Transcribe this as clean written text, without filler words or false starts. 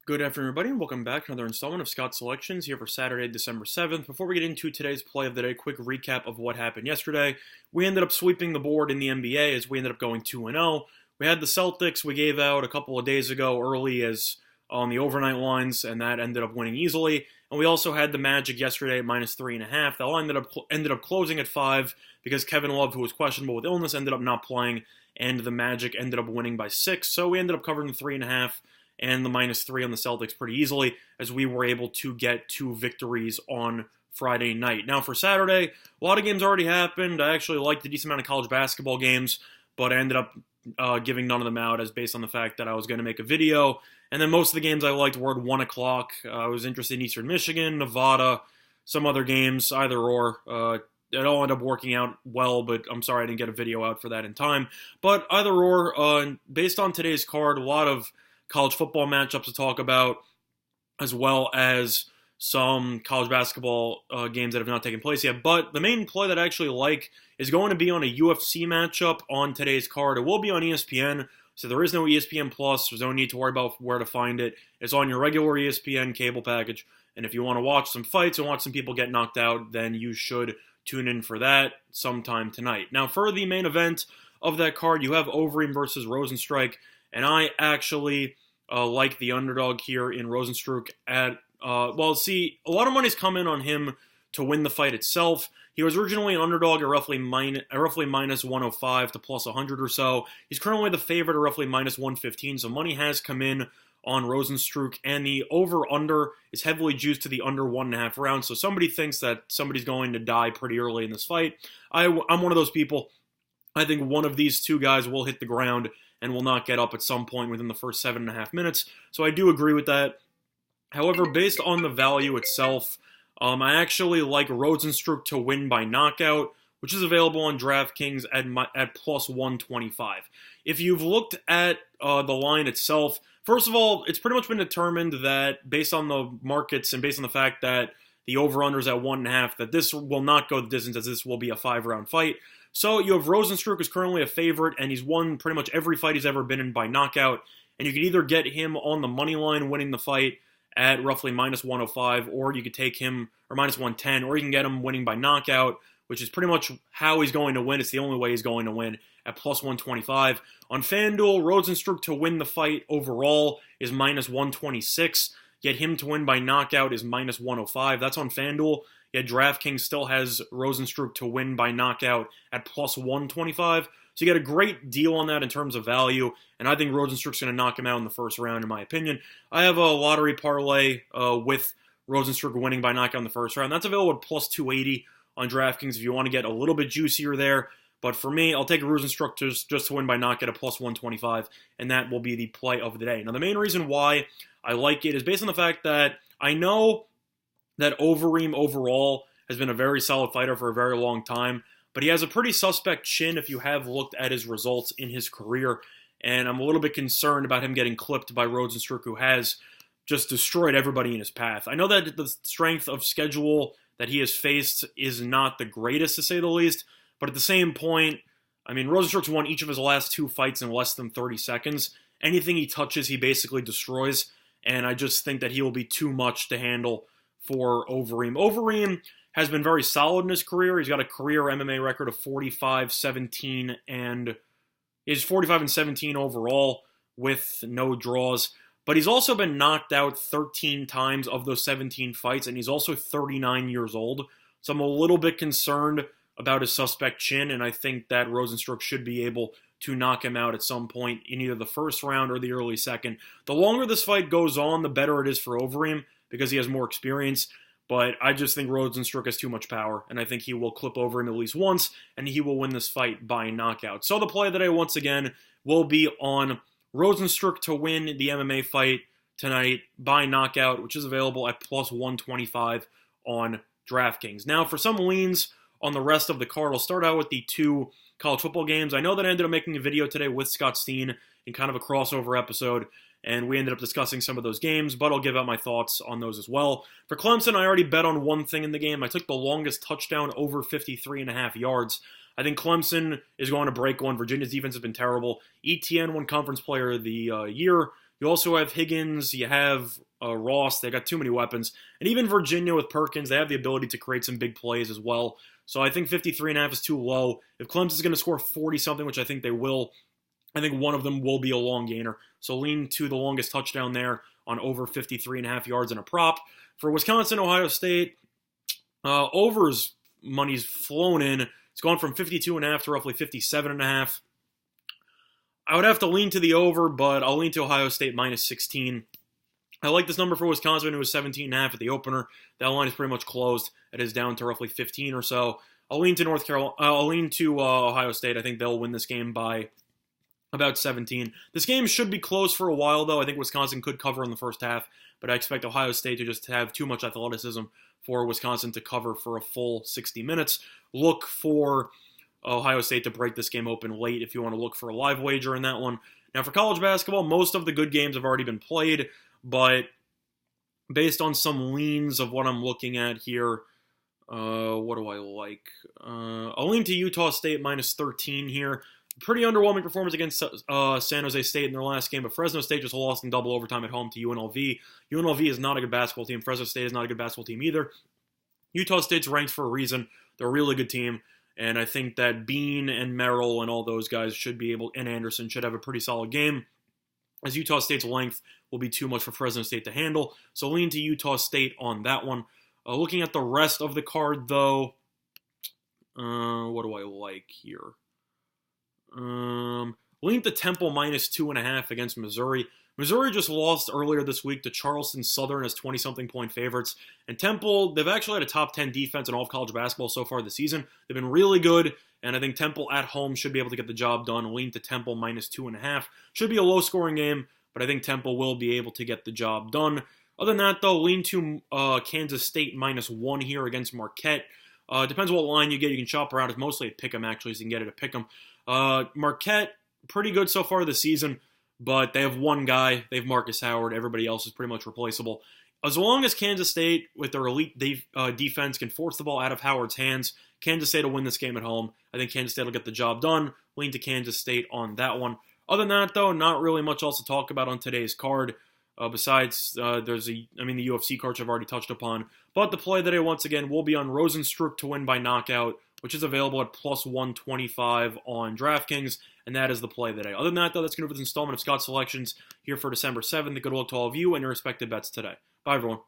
Good afternoon, everybody, and welcome back to another installment of Scott's Selections here for Saturday, December 7th. Before we get into today's play of the day, quick recap of what happened yesterday. We ended up sweeping the board in the NBA as we ended up going 2-0. We had the Celtics we gave out a couple of days ago early as on the overnight lines, and that ended up winning easily. And we also had the Magic yesterday at -3.5. That line ended up closing at 5 because Kevin Love, who was questionable with illness, ended up not playing, and the Magic ended up winning by 6. So we ended up covering the 3.5. And the -3 on the Celtics pretty easily, as we were able to get 2 victories on Friday night. Now for Saturday, a lot of games already happened. I actually liked a decent amount of college basketball games, but I ended up giving none of them out as based on the fact that I was going to make a video. And then most of the games I liked were at 1 o'clock. I was interested in Eastern Michigan, Nevada, some other games, either or. It all ended up working out well, but I'm sorry I didn't get a video out for that in time. But either or, based on today's card, a lot of college football matchups to talk about, as well as some college basketball games that have not taken place yet. But the main play that I actually like is going to be on a UFC matchup on today's card. It will be on ESPN, so there is no ESPN Plus. There's no need to worry about where to find it. It's on your regular ESPN cable package, and if you want to watch some fights and watch some people get knocked out, then you should tune in for that sometime tonight. Now, for the main event of that card, you have Overeem versus Rozenstruik. And I actually like the underdog here in Rozenstruik at, a lot of money's come in on him to win the fight itself. He was originally an underdog at roughly minus 105 to plus 100 or so. He's currently the favorite at roughly minus 115, so money has come in on Rozenstruik, and the over-under is heavily juiced to the under 1.5 rounds, so somebody thinks that somebody's going to die pretty early in this fight. I'm one of those people. I think one of these two guys will hit the ground and will not get up at some point within the first 7.5 minutes. So I do agree with that. However, based on the value itself, I actually like Rozenstruik to win by knockout, which is available on DraftKings at plus 125. If you've looked at the line itself, first of all, it's pretty much been determined that based on the markets and based on the fact that the over-under is at 1.5, that this will not go the distance as this will be a 5-round fight. So you have Rozenstruik, who's currently a favorite, and he's won pretty much every fight he's ever been in by knockout. And you can either get him on the money line winning the fight at roughly minus 105, or you could take him, or minus 110, or you can get him winning by knockout, which is pretty much how he's going to win. It's the only way he's going to win at plus 125. On FanDuel, Rozenstruik to win the fight overall is minus 126. Yet him to win by knockout is minus 105. That's on FanDuel. Yet DraftKings still has Rozenstruik to win by knockout at plus 125. So you get a great deal on that in terms of value. And I think Rozenstruik's going to knock him out in the first round, in my opinion. I have a lottery parlay with Rozenstruik winning by knockout in the first round. That's available at plus 280 on DraftKings if you want to get a little bit juicier there. But for me, I'll take Rozenstruik just to win by knockout at plus 125. And that will be the play of the day. Now, the main reason why I like it is based on the fact that I know that Overeem overall has been a very solid fighter for a very long time, but he has a pretty suspect chin if you have looked at his results in his career, and I'm a little bit concerned about him getting clipped by Rozenstruik, who has just destroyed everybody in his path. I know that the strength of schedule that he has faced is not the greatest, to say the least, but at the same point, I mean, Rozenstruik's won each of his last 2 fights in less than 30 seconds. Anything he touches, he basically destroys, and I just think that he will be too much to handle for Overeem. Overeem has been very solid in his career. He's got a career MMA record of 45-17, and he's 45-17 overall with no draws. But he's also been knocked out 13 times of those 17 fights, and he's also 39 years old. So I'm a little bit concerned about his suspect chin, and I think that Rozenstruik should be able to knock him out at some point in either the first round or the early second. The longer this fight goes on, the better it is for Overeem, because he has more experience, but I just think Rozenstruik has too much power, and I think he will clip Overeem at least once, and he will win this fight by knockout. So the play of the day, once again, will be on Rozenstruik to win the MMA fight tonight by knockout, which is available at plus 125 on DraftKings. Now, for some leans on the rest of the card, I'll start out with the 2 college football games. I know that I ended up making a video today with Scott Steen in kind of a crossover episode, and we ended up discussing some of those games, but I'll give out my thoughts on those as well. For Clemson, I already bet on one thing in the game. I took the longest touchdown over 53.5 yards. I think Clemson is going to break one. Virginia's defense has been terrible. ETN won Conference Player of the Year You also have Higgins, you have Ross. They got too many weapons. And even Virginia with Perkins, they have the ability to create some big plays as well. So I think 53.5 is too low. If Clemson's going to score 40-something, which I think they will, I think one of them will be a long gainer. So lean to the longest touchdown there on over 53.5 yards and a prop. For Wisconsin, Ohio State, overs money's flown in. It's gone from 52.5 to roughly 57.5. I would have to lean to the over, but I'll lean to Ohio State minus 16. I like this number for Wisconsin. It was 17.5 at the opener. That line is pretty much closed. It is down to roughly 15 or so. I'll lean to North Carolina. I'll lean to Ohio State. I think they'll win this game by about 17. This game should be close for a while, though. I think Wisconsin could cover in the first half, but I expect Ohio State to just have too much athleticism for Wisconsin to cover for a full 60 minutes. Look for Ohio State to break this game open late if you want to look for a live wager in that one. Now, for college basketball, most of the good games have already been played, but based on some leans of what I'm looking at here, what do I like? I'll lean to Utah State minus 13 here. Pretty underwhelming performance against San Jose State in their last game, but Fresno State just lost in double overtime at home to UNLV. UNLV is not a good basketball team. Fresno State is not a good basketball team either. Utah State's ranked for a reason. They're a really good team, and I think that Bean and Merrill and all those guys should be able, and Anderson should have a pretty solid game, as Utah State's length will be too much for Fresno State to handle. So lean to Utah State on that one. Looking at the rest of the card, though, what do I like here? Lean to Temple minus 2.5 against Missouri. Missouri just lost earlier this week to Charleston Southern as 20-something point favorites. And Temple, they've actually had a top 10 defense in all of college basketball so far this season. They've been really good, and I think Temple at home should be able to get the job done. Lean to Temple minus 2.5. Should be a low-scoring game, but I think Temple will be able to get the job done. Other than that, though, lean to Kansas State minus 1 here against Marquette. Depends what line you get. You can shop around. It's mostly a pick 'em, actually, so you can get it at pick 'em. Marquette, pretty good so far this season, but they have one guy. They have Marcus Howard. Everybody else is pretty much replaceable. As long as Kansas State, with their elite defense, can force the ball out of Howard's hands, Kansas State will win this game at home. I think Kansas State will get the job done. Lean to Kansas State on that one. Other than that, though, not really much else to talk about on today's card. Besides, the UFC cards I've already touched upon. But the play today, once again, will be on Rozenstruik to win by knockout, which is available at plus 125 on DraftKings, and that is the play today. Other than that, though, that's going to be this installment of Scott Selections here for December 7th. Good luck to all of you and your respective bets today. Bye, everyone.